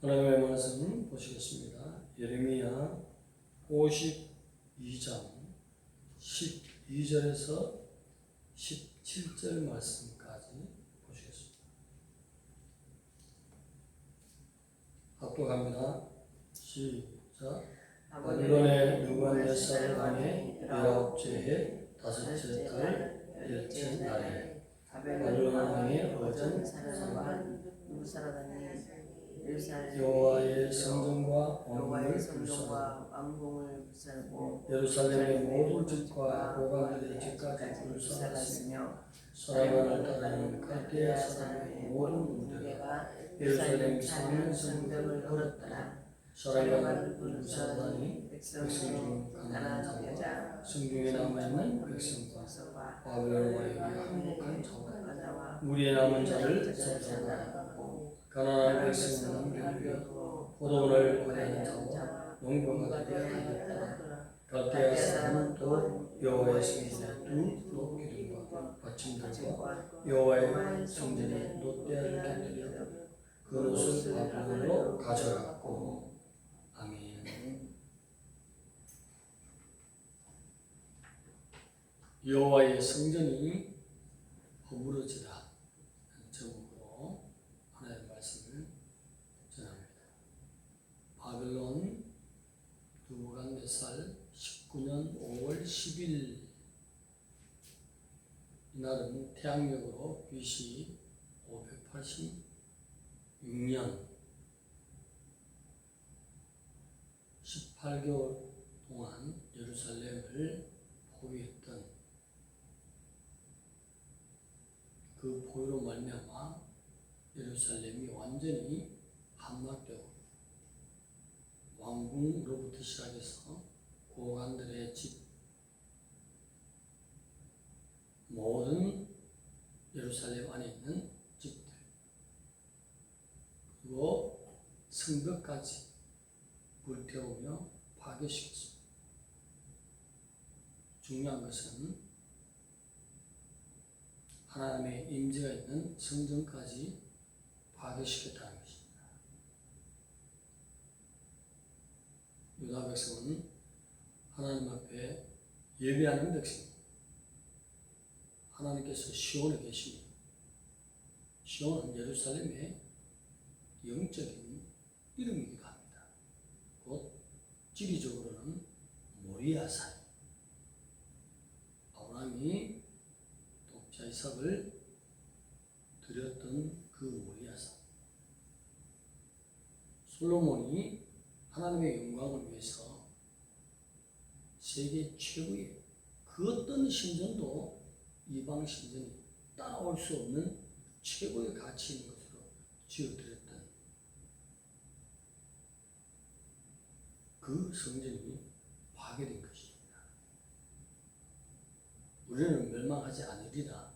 하나님의 말씀 보시겠습니다. 예레미야 52장 12절에서 17절 말씀까지 보시겠습니다. 합독합니다. 시작. 바벨론의 느부갓네살 왕의 19째 해 5째 달 1째 날에 바벨론 왕의 어전 사령관 누부사라다니 여호와의 성전과 왕궁을 불사르고 예루살렘의 모든 집과 고관들의 집까지 불사르며 소라만을 따르는 갈대아 사람의 모든 무리가 예루살렘 사는 성벽을 걸었더라. 소라만을 불사르다니 백성 중 가난한 여자 성중에 남아있는 백성과 바벨론 왕에게 항복한 자와 무리에 남은 자를 섭섭하고 가난한 백성은 남겨두어 포도원을 거래하는 자와 농부가 되게 하였더라. 갈대아 사람은 또 여호와의 성전에 두 기둥과 받침들과 여호와의 성전에 놋대야를 곁들여 그 놋을 바벨론으로 가져갔고. 아멘. 여호와의 성전이 허물어지다 제목으로 하나님의 말씀을 전합니다. 바벨론 느부갓네살 19년 5월 10일 이날은 태양력으로 BC 586년 18개월 동안 예루살렘을 포위했던 그 포위로 말미암아 예루살렘이 완전히 함락되고 왕궁으로부터 시작해서 고관들의 집 모든 예루살렘 안에 있는 집들 그리고 성벽까지 불태우며 파괴시켰습니다. 중요한 것은 하나님의 임재가 있는 성전까지 파괴시켰다는 것입니다. 유다 백성은 하나님 앞에 예배하는 백성입니다. 하나님께서 시온에 계십니다. 시온은 예루살렘의 영적인 이름이기도 합니다. 곧 지리적으로는 모리아산, 아브라함이 독자 이삭을 드렸던 그 모리아산, 솔로몬이 하나님의 영광을 위해서 세계 최고의 그 어떤 신전도 이방 신전이 따라올 수 없는 최고의 가치 있는 것으로 지어드렸던 그 성전이 파괴된 것입니다. 우리는 멸망하지 않으리라.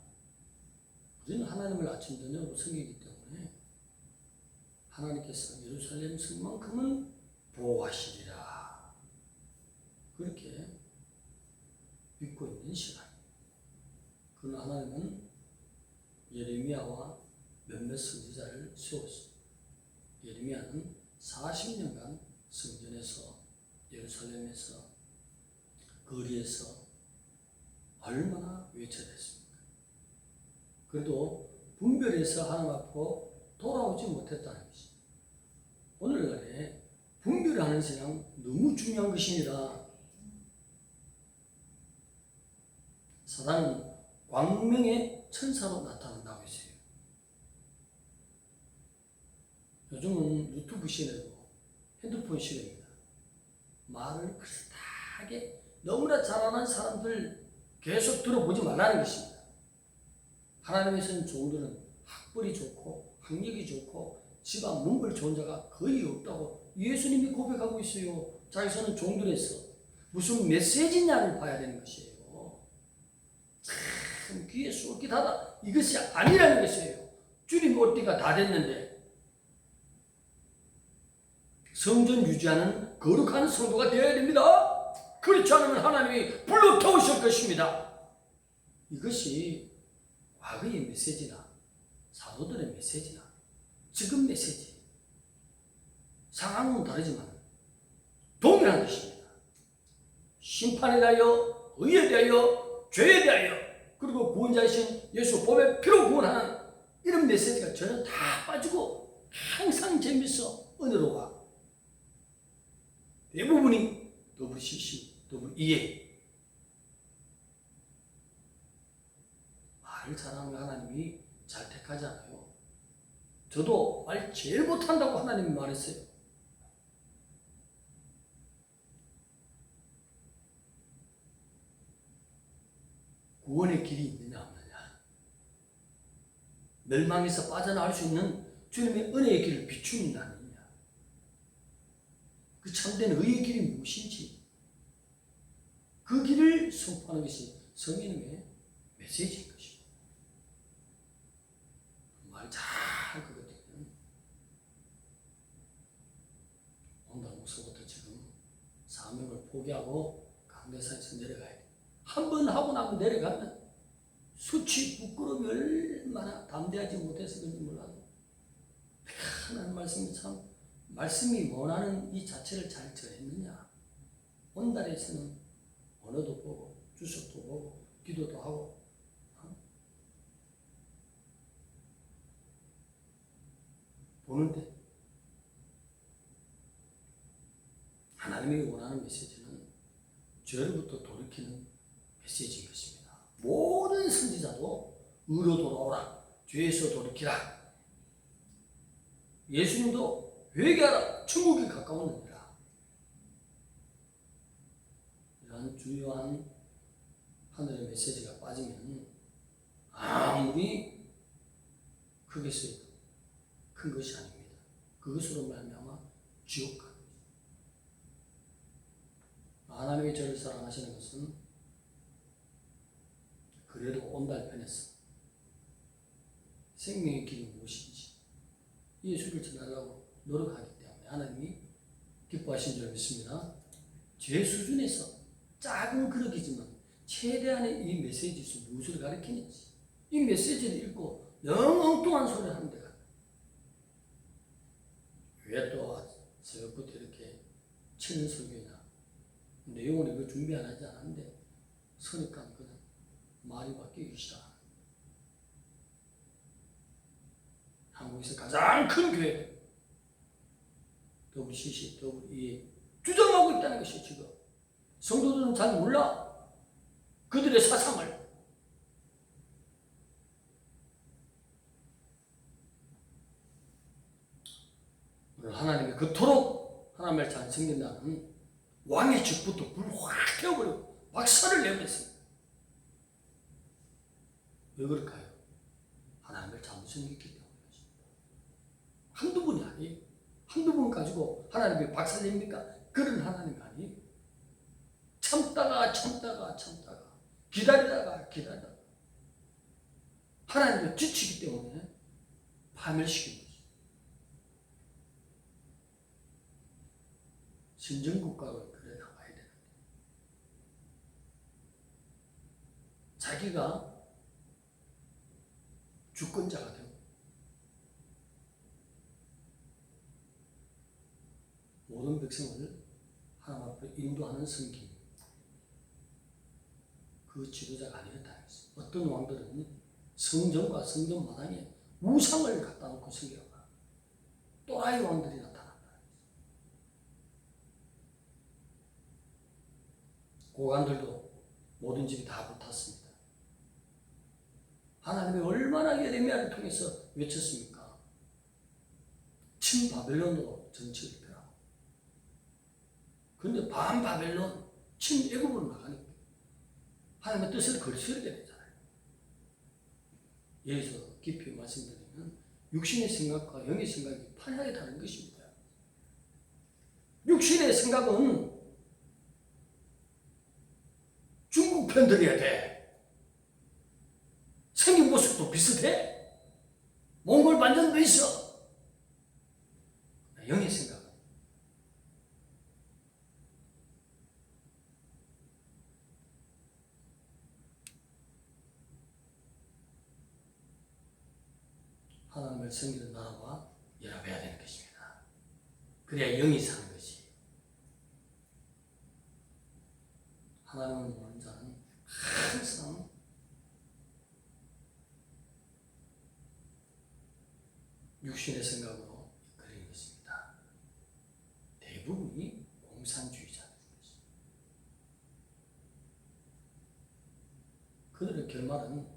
우리는 하나님을 아침 저녁으로 섬기기 때문에 하나님께서 예루살렘 성만큼은 보호하시리라. 그렇게 믿고 있는 시간입니다. 그러나 하나님은 예레미야와 몇몇 선지자를 세웠습니다. 예레미야는 40년간 성전에서 예루살렘에서 거리에서 얼마나 외쳐댔습니까? 그래도 분별해서 하나님 앞으로 돌아오지 못했다는 것입니다. 오늘날에 분별하는 사람 너무 중요한 것입니다. 사단은 광명의 천사로 나타난다고 했어요. 요즘은 유튜브 시대고 핸드폰 시대입니다. 말을 그렇게 너무나 잘하는 사람들 계속 들어보지 말라는 것입니다. 하나님의 종들은 학벌이 좋고 학력이 좋고 집안 문벌 좋은 자가 거의 없다고 예수님이 고백하고 있어요. 자기서는 종들에서 무슨 메시지냐를 봐야 되는 것이에요. 참 귀에 쏠깃하다. 이것이 아니라는 것이에요. 주님 올 때가 다 됐는데 성전 유지하는 거룩한 성도가 되어야 됩니다. 그렇지 않으면 하나님이 불러 태우실 것입니다. 이것이 과거의 메시지나 사도들의 메시지나 지금 메시지 상황은 다르지만 동일한 것입니다. 심판에 대하여, 의에 대하여, 죄에 대하여, 그리고 구원자이신 예수 보배 피로 구원하는 이런 메시지가 전혀 다 빠지고 항상 재밌어 은혜로와 대부분이 더블 CC, 더블 EA. 말을 잘하는 하나님이 잘 택하지 않아요. 저도 말 제일 못한다고 하나님이 말했어요. 구원의 길이 있느냐 없느냐, 멸망에서 빠져나갈 수 있는 주님의 은혜의 길을 비추느냐 아니냐, 그 참된 의의 길이 무엇인지 그 길을 선포하는 것이 성령의 메시지인 것입니다. 말 잘 그거든요. 오늘 목서부터 지금 사명을 포기하고 강대산에서 내려가야 돼. 한 번 하고 나면 내려가면 수치 부끄러움이 얼마나 담대하지 못해서 그런지 몰라도 하나님 말씀이 참 말씀이 원하는 이 자체를 잘 전했느냐. 온달에서는 언어도 보고 주석도 보고 기도도 하고 보는데 하나님이 원하는 메시지는 죄로부터 돌이키는 메시지인 것입니다. 모든 선지자도 의로 돌아오라, 죄에서 돌이키라. 예수님도 회개하라, 천국이 가까웠느니라. 이러한 주요한 하늘의 메시지가 빠지면 아무리 크게 쓰여도 큰 것이 아닙니다. 그것으로 말미암아 지옥 가는 것입니다. 하나님이 저를 사랑하시는 것은 그래도 온달편에서 생명의 길이 무엇인지 예수를 전하려고 노력하기 때문에 하나님이 기뻐하신 줄 믿습니다. 제 수준에서 작은 그릇이지만 최대한의 이 메시지에서 무엇을 가르치는지, 이 메시지를 읽고 너무 엉뚱한 소리를 하는 데가 왜 또 새벽부터 이렇게 치는 설교냐, 내용을 이거 준비 안 하지 않았는데 서니까 그냥 말이 바뀌기 시작. 한국에서 가장 큰 교회 WCC, WE 주장하고 있다는 것이 지금 성도들은 잘 몰라. 그들의 사상을. 오늘 하나님이 그토록 하나님을 잘 섬긴다는 왕의 직부터 불 확 태워버리고 박살을 내버렸습니다. 왜 그럴까요? 하나님을 잘못 섬겼기 때문에. 한두 분이 아니에요. 한두 분 가지고 하나님이 박살냅니까? 그런 하나님이 아니에요. 참다가 기다리다가 하나님을 지치기 때문에 파멸시키는 거죠. 신정국가가 그래 나가야 되는데 자기가 주권자가 되고 모든 백성을 하나님 앞에 인도하는 성기, 그 지도자가 아니었다는 것입니다. 어떤 왕들은 성전과 성전 마당에 우상을 갖다 놓고 섬겨가 또라이 왕들이 나타난다는 것입니다. 고관들도 모든 집이 다 붙었습니다. 하나님이 얼마나 예레미야를 통해서 외쳤습니까? 친바벨론으로 정치를 펴라고. 그런데 반바벨론, 친애굽으로 나가니까 하나님의 뜻을 거스르게 되잖아요. 여기서 깊이 말씀드리면 육신의 생각과 영의 생각이 판하게 다른 것입니다. 육신의 생각은 중국 편들어야 돼. 생긴 모습도 비슷해. 몽골 반전도 있어. 영의 생각은 하나님을 섬기는 나라와 연합해야 되는 것입니다. 그래야 영이 사는 것이. 하나님을 모르는 자는 항상 육신의 생각으로 이끌리는 것입니다. 대부분이 공산주의자들인 것입니다. 그들의 결말은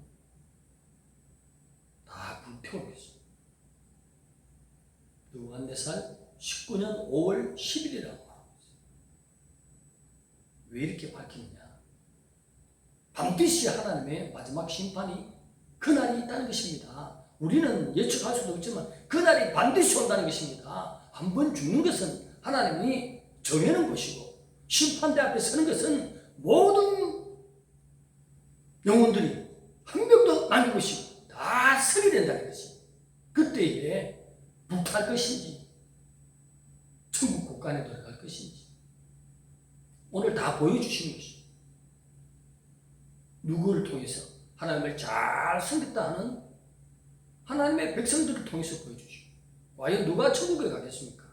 다 불태우는 것입니다. 요한네살 19년 5월 10일이라고 하고 있어요. 왜 이렇게 밝히느냐? 반드시 하나님의 마지막 심판이 그날이 있다는 것입니다. 우리는 예측할 수도 없지만 그날이 반드시 온다는 것입니다. 한 번 죽는 것은 하나님이 정해놓은 것이고 심판대 앞에 서는 것은 모든 영혼들이 한 명도 남길 것이고 다 서게 된다는 것입니다. 그때에 불탈 것인지 천국 국간에 들어갈 것인지 오늘 다 보여주시는 것입니다. 누구를 통해서? 하나님을 잘 섬겼다 하는 하나님의 백성들을 통해서 보여주시고 과연 누가 천국에 가겠습니까?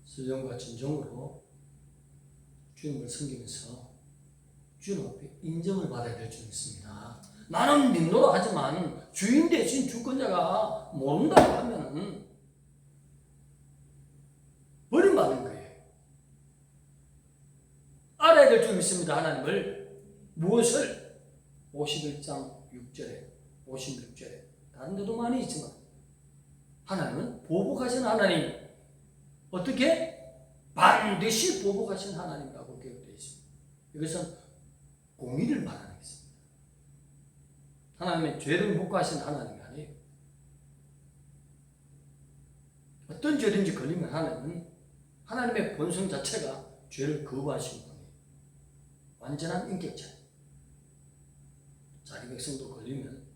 신령과 진정으로 주님을 섬기면서 주님 앞에 인정을 받아야 될 줄 믿습니다. 나는 믿노라 하지만 주인 대신 주권자가 모른다고 하면 버림받는 거예요. 알아야 될 줄 믿습니다. 하나님을. 무엇을? 51장 6절에 56절에 다른 데도 많이 있지만 하나님은 보복하신 하나님. 어떻게? 반드시 보복하신 하나님이라고 기록되어 있습니다. 이것은 공의를 말하는 것입니다. 하나님의 죄를 묵과하신 하나님이 아니에요. 어떤 죄든지 걸리면 하나님은 하나님의 본성 자체가 죄를 거부하시는 분이에요. 완전한 인격자. 자기 백성도 걸리면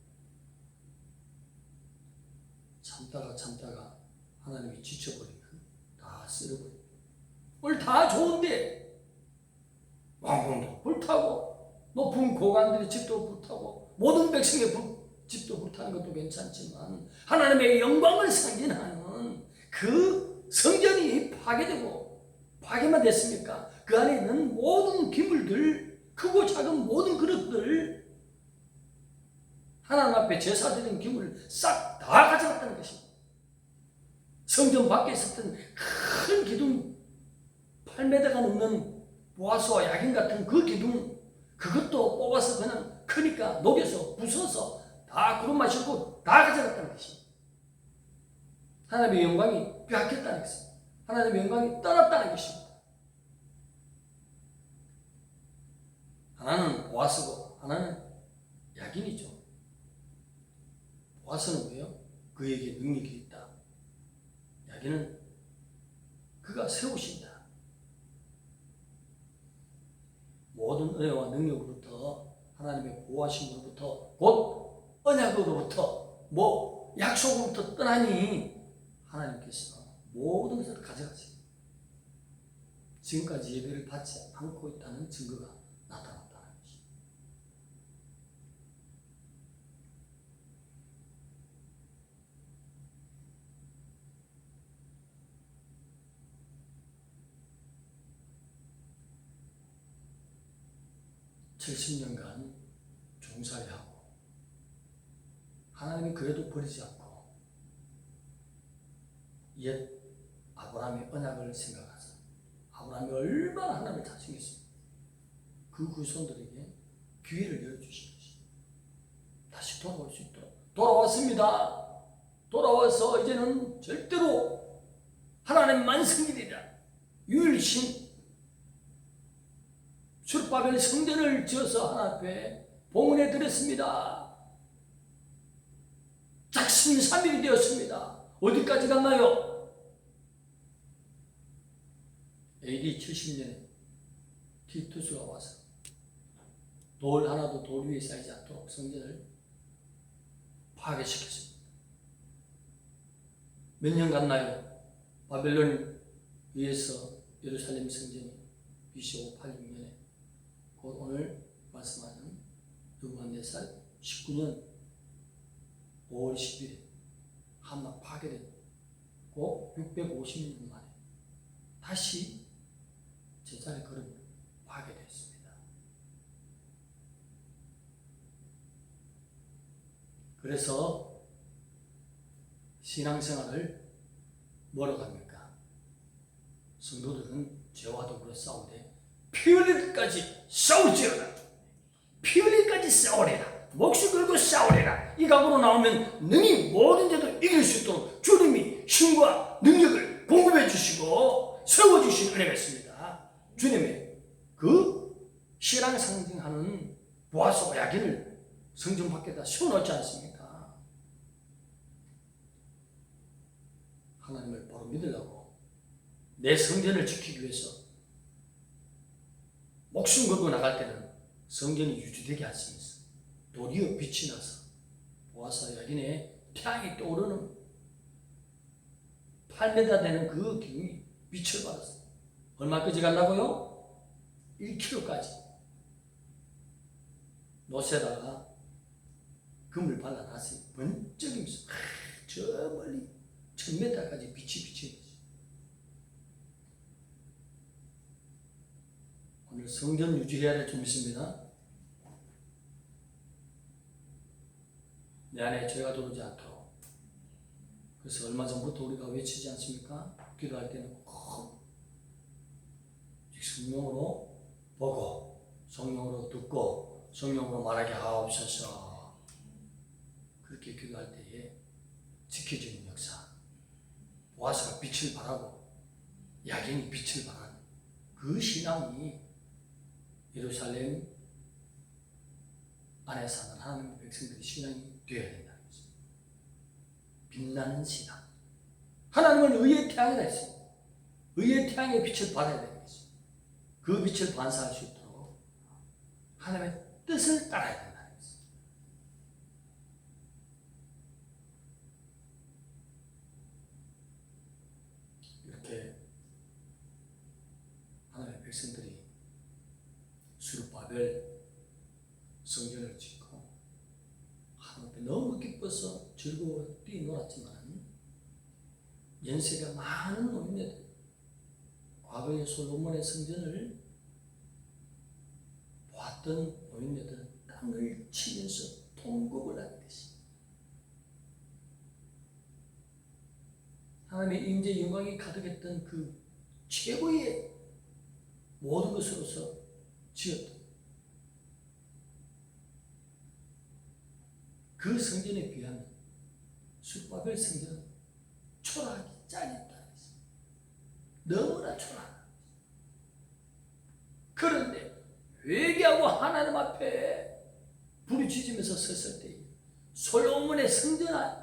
참다가 하나님이 지쳐버리면 다 쓸어버립니다. 오늘 다 좋은데 왕궁도 불타고 높은 고관들의 집도 불타고 모든 백성의 집도 불타는 것도 괜찮지만 하나님의 영광을 상징하는 그 성전이 파괴되고 파괴만 됐습니까? 그 안에 있는 모든 기물들, 크고 작은 모든 그릇들 하나님 앞에 제사 드린 기물을 싹 다 가져갔다는 것입니다. 성전 밖에 있었던 큰 기둥 8m가 넘는 보아스와 야긴 같은 그 기둥 그것도 뽑아서 그냥 크니까 녹여서 부숴서 다 구름만 싣고 다 가져갔다는 것입니다. 하나님의 영광이 빼앗겼다는 것입니다. 하나님의 영광이 떠났다는 것입니다. 하나는 보아스고 하나는 야긴이죠. 보아스는 왜요? 그에게 능력이 있다. 야긴은 그가 세우신다. 모든 은혜와 능력으로부터 하나님의 보호하심으로부터 곧 언약으로부터 약속으로부터 떠나니 하나님께서 모든 것을 가져가십니다. 지금까지 예배를 받지 않고 있다는 증거가 나타났다는 것입니다. (70년간) 종살이하고 하나님이 그래도 버리지 않고 옛 아브라함의 언약을 생각하사 아브라함이 얼마나 하나님을 잘생겼습니까? 그 후손들에게 기회를 열어주신 것입니다. 다시 돌아올 수 있도록 돌아왔습니다. 돌아와서 이제는 절대로 하나님만 섬기리라. 유일신 수르바벨 성전을 지어서 하나님 앞에 봉헌해 드렸습니다. 작심삼일이 되었습니다. 어디까지 갔나요? AD 70년에 티투스가 와서 돌 하나도 돌 위에 쌓이지 않도록 성전을 파괴시켰습니다. 몇 년 갔나요? 바벨론 위에서 예루살렘 성전이 BC 586년에 곧 오늘 말씀하는 요한네살 19년 5월 10일에 한번 파괴됐고 650년 만에 다시 제자리 걸음 파괴됐습니다. 그래서 신앙생활을 뭐라고 합니까? 성도들은 죄와 더불어 싸우되 피 흘릴 때까지 싸울지어다. 피 흘릴 때까지 싸우리라. 목숨 걸고 싸우리라. 이 각오로 나오면 능히 모든 죄도 이길 수 있도록 주님이 힘과 능력을 공급해 주시고 세워주신 은혜가 있습니다. 주님의 그 신앙 상징하는 보아스와 야긴을 성전 밖에다 세워놓지 않습니까? 하나님을 바로 믿으려고 내 성전을 지키기 위해서 목숨 걸고 나갈 때는 성전이 유지되게 하시면서 도리어 빛이 나서 보아스와 야긴의 태양이 떠오르는 8m 되는 그 기둥이 빛을 발했어요. 얼마까지 간다고요? 1km까지. 노새다가 금을 발라놨으니 번쩍이면서 저 멀리 1000m까지 빛이 비치는 거죠. 오늘 성전 유지해야 될 줄 믿습니다. 내 안에 죄가 들어오지 않도록. 그래서 얼마 전부터 우리가 외치지 않습니까? 기도할 때는 꼭 성령으로 보고 성령으로 듣고 성령으로 말하게 하옵소서. 그렇게 기도할 때에 지켜지는 역사, 보아스가 빛을 발하고 야긴이 빛을 발하는 그 신앙이 예루살렘 안에 사는 하나님의 백성들의 신앙이 되어야 된다는 것입니다. 빛나는 신앙. 하나님은 의의 태양이라 했습니다. 의의 태양의 빛을 받아야 되는 것입니다. 그 빛을 반사할 수 있도록 하나님의 뜻을 따라야 된다는 것입니다. 이렇게 하나님의 백성들이 수르바벨 성전을 짓고 하나님 너무 기뻐서 즐거워 뛰놀았지만 연세가 많은 노인네들, 과거의 솔로몬의 성전을 보았던 노인네들은 땅을 치면서 통곡을 하는 것입니다. 하나님의 임재 영광이 가득했던 그 최고의 모든 것으로서 지었던 그 성전에 비하면 수르바벨 성전은 초라하기 짝이었다. 너무나 초라하다. 그런데 회개하고 하나님 앞에 부르짖으면서 섰을 때 솔로몬의 성전 안에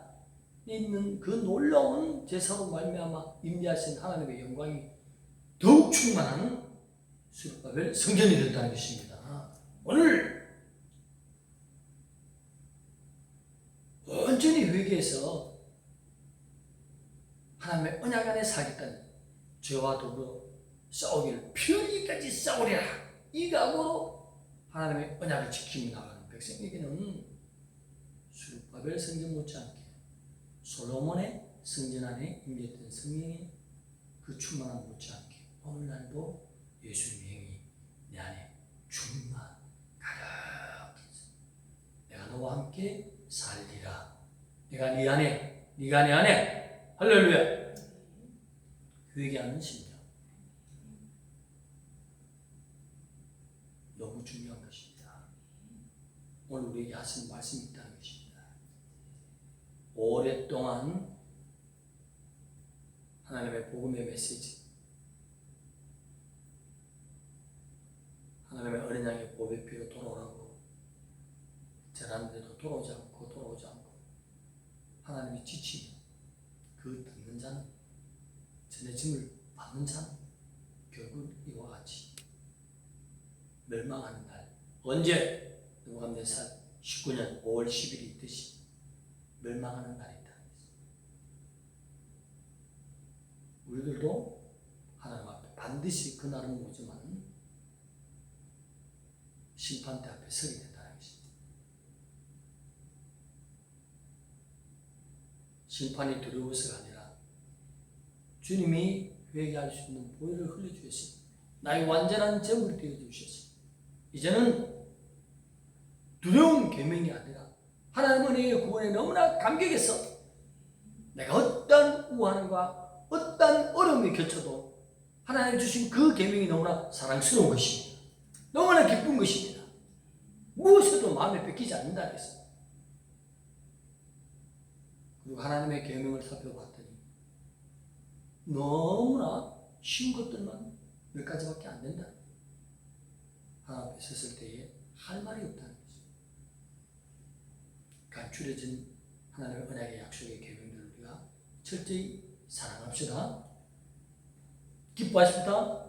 있는 그 놀라운 제사로 말미암아 임재하신 하나님의 영광이 더욱 충만한 수르바벨 성전이 됐다는 것입니다. 오늘 온전히 회개해서 하나님의 언약 안에 살겠다는 죄와 더불어 싸우기를 피 흘리기까지 싸우리라. 이 각오로 하나님의 언약을 지키며 나가는 백성에게는 수르바벨 성전 못지않게 솔로몬의 성전 안에 임재했던 성령의 그 충만함 못지않게 오늘날도 예수님의 영이 내 안에 충만 가득해서 내가 너와 함께 살리라. 내가 네 안에, 네가 내 안에. 할렐루야. 회개하는 심령 너무 중요한 것입니다. 오늘 우리에게 하신 말씀이 있다는 것입니다. 오랫동안 하나님의 복음의 메시지, 하나님의 어린 양의 보배 피로 돌아오라고 잘하는데도 돌아오지 않고 하나님이 지치면 그 듣는 자는 전해짐을 받는 자는 결국 이와 같이 멸망하는 날. 언제? 누가복음 19년 5월 10일이 있듯이 멸망하는 날이 있다. 우리들도 하나님 앞에 반드시 그날은 오지만 심판대 앞에 서게 된다는 것입니다. 심판이 두려워서가 아니라 주님이 회개할 수 있는 보혈을 흘려주셨습니다. 나의 완전한 제물이 되어주셨습니다. 이제는 두려운 계명이 아니라 하나님 은혜의 구원에 너무나 감격해서 내가 어떠한 우환과 어떠한 어려움이 겹쳐도 하나님 주신 그 계명이 너무나 사랑스러운 것입니다. 너무나 기쁜 것입니다. 무엇에도 마음에 뺏기지 않는다 그랬습니다. 그리고 하나님의 계명을 살펴봤더니 너무나 쉬운 것들만 몇 가지밖에 안 된다. 하나님 앞에 섰을 때에 할 말이 없다는 거죠. 간추려진 하나님의 언약의 약속의 계명들을 우리가 철저히 사랑합시다. 기뻐하십니다.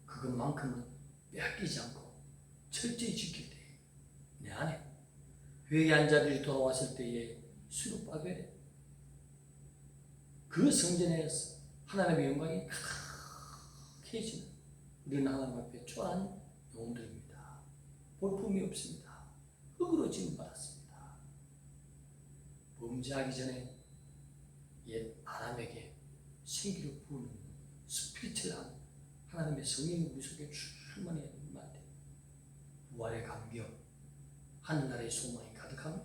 그것만큼은 빼앗기지 않고 철저히 지킬 때 내 안에 회개한 자들이 돌아왔을 때에 수르바벨에 그 성전에서 하나님의 영광이 가득해지는 우리는 하나님 앞에 초라한 영혼들입니다. 볼품이 없습니다. 흙으로 지음받았습니다. 범죄하기 전에 옛 아람에게 생기를 부으는 스피리트한 하나님의 성령이 우리 속에 충만히 임할 때 부활의 감격, 하늘나라의 소망이 가득하며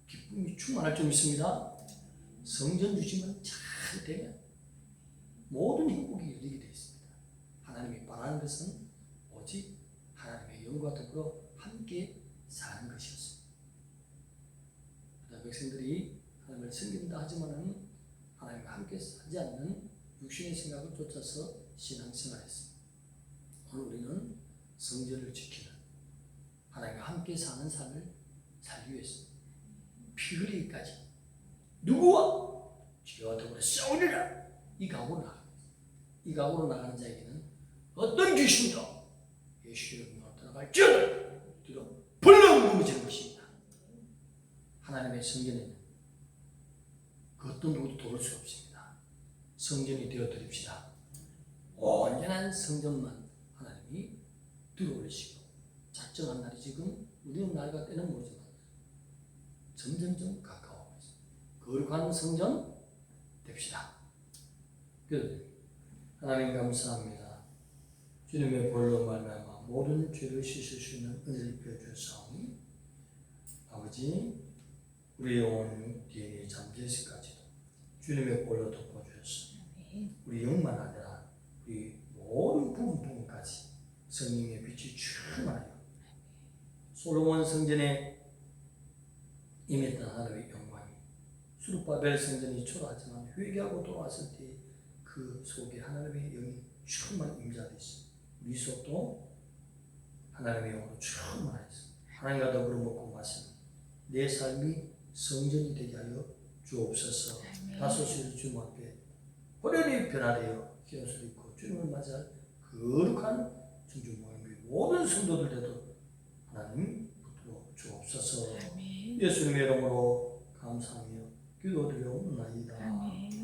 기쁨이 충만할 줄 믿습니다. 성전 유지만 잘 되면 모든 행복이 열리게 되어 있습니다. 하나님이 바라는 것은 오직 하나님의 영과 더불어 함께 사는 것이었습니다. 백성들이 하나님을 섬긴다 하지만은 하나님과 함께 살지 않는 육신의 생각을 쫓아서 신앙생활했습니다. 오늘 우리는 성전을 지키는 하나님과 함께 사는 삶을 살기 위해서 피 흘리기까지 누구와? 죄와 더불어 싸우리라 이 각오로 나갑니다. 이 각오로 나가는 자에게는 어떤 귀신도 예수의 이름으로 들어갈지어다 뒤로 벌렁 넘어지는 것입니다. 하나님의 성전에는 그 어떤 누구도 도울 수 없습니다. 성전이 되어드립시다. 온전한 성전만 하나님이 들어올리시고 작정한 날이 지금 우리는 날과 때는 모르지만 점점점 가까워오고 있습니다. 거룩한 성전 됩시다. 하나님 감사합니다. 주님의 보혈로 말미암아 모든 죄를 씻을 수 있는 은혜를 베어주셨사오니 아버지 우리의 온 DNA 잠재에서까지도 주님의 보혈로 덮어주셨습니다. 우리 영만 아니라 우리 모든 부분까지 성령의 빛이 충만하여 솔로몬 성전에 임했던 하나님의 영광이 수르바벨 성전이 초라하지만 회개하고 돌아왔을 때 그 속에 하나님의 영이 충만 임재하여 있습니다. 우리 속도 하나님의 영으로 충만하였습니다. 하나님과 더불어 먹고 마시는 내 삶이 성전이 되게 하여 주옵소서. 다소실 주님 앞에 호련히 변화되어 기어서 있고 주님을 맞이할 거룩한 청주 모임의 모든 성도들에도 하나님 붙들어 주옵소서. 예수님의 이름으로 감사하며 기도드려옵나이다.